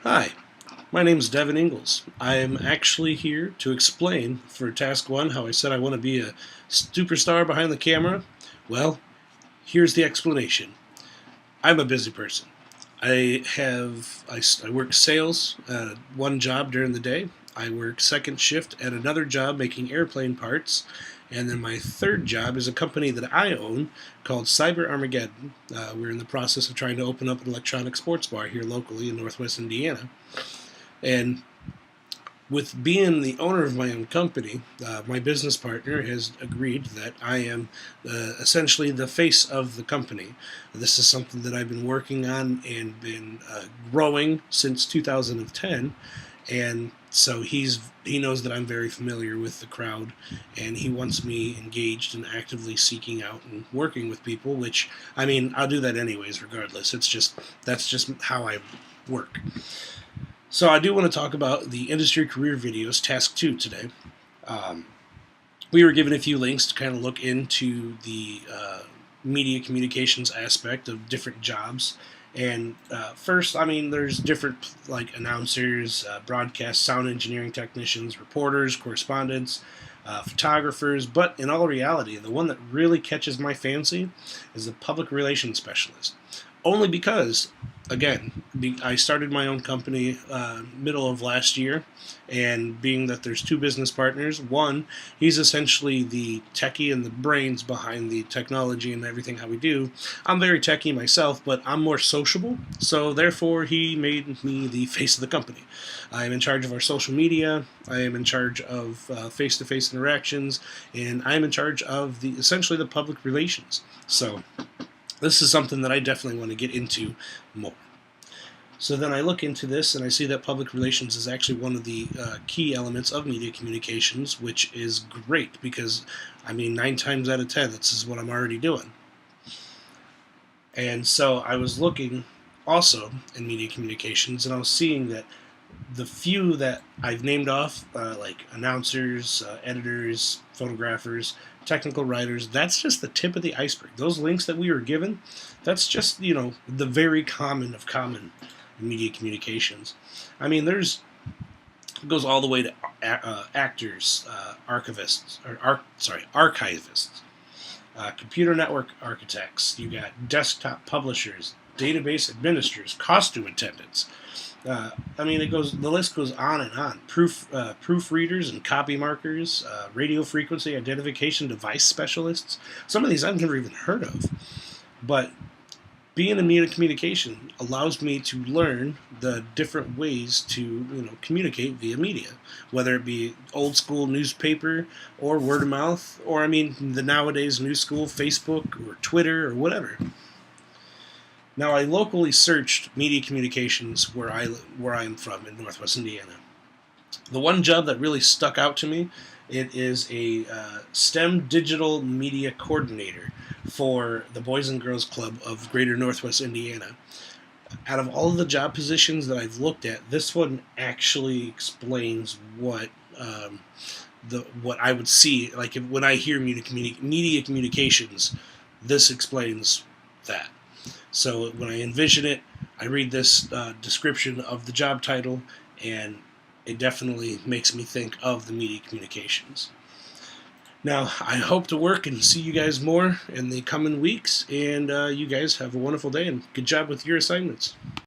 Hi, my name is Devin Ingalls. I am actually here to explain for Task 1 how I said I want to be a superstar behind the camera. Well, here's the explanation. I'm a busy person. I work sales at one job during the day. I work second shift at another job making airplane parts. And then my third job is a company that I own called Cyber Armageddon. We're in the process of trying to open up an electronic sports bar here locally in Northwest Indiana. And with being the owner of my own company, my business partner has agreed that I am essentially the face of the company. This is something that I've been working on and been growing since 2010, and so he knows that I'm very familiar with the crowd, and he wants me engaged and actively seeking out and working with people. Which I mean, I'll do that anyways, regardless. That's just how I work. So I do want to talk about the industry career videos, task 2 today. Um, we were given a few links to kind of look into the media communications aspect of different jobs. And first, I mean, there's different like announcers, broadcast sound engineering technicians, reporters, correspondents, photographers. But in all reality, the one that really catches my fancy is the public relations specialist. Only because, again, I started my own company middle of last year, and being that there's two business partners, one, he's essentially the techie and the brains behind the technology and everything how we do. I'm very techie myself, but I'm more sociable, so therefore he made me the face of the company. I am in charge of our social media, I am in charge of face-to-face interactions, and I am in charge of essentially the public relations. So this is something that I definitely want to get into more. So then I look into this and I see that public relations is actually one of the key elements of media communications, which is great because, I mean, 9 times out of 10, this is what I'm already doing. And so I was looking also in media communications, and I was seeing that the few that I've named off, like announcers, editors, photographers, technical writers, that's just the tip of the iceberg. Those links that we were given, that's just, the very common of common media communications. I mean, it goes all the way to actors, archivists, computer network architects. You got desktop publishers, database administrators, costume attendants. I mean, the list goes on and on. Proofreaders and copy markers, radio frequency identification device specialists. Some of these I've never even heard of. But being in media communication allows me to learn the different ways to communicate via media, whether it be old school newspaper or word of mouth, or I mean the nowadays new school Facebook or Twitter or whatever. Now, I locally searched media communications where I am from in Northwest Indiana. The one job that really stuck out to me, it is a STEM digital media coordinator for the Boys and Girls Club of Greater Northwest Indiana. Out of all of the job positions that I've looked at, this one actually explains what I would see. Like when I hear media communications, this explains that. So when I envision it, I read this description of the job title, and it definitely makes me think of the media communications. Now, I hope to work and see you guys more in the coming weeks, and you guys have a wonderful day, and good job with your assignments.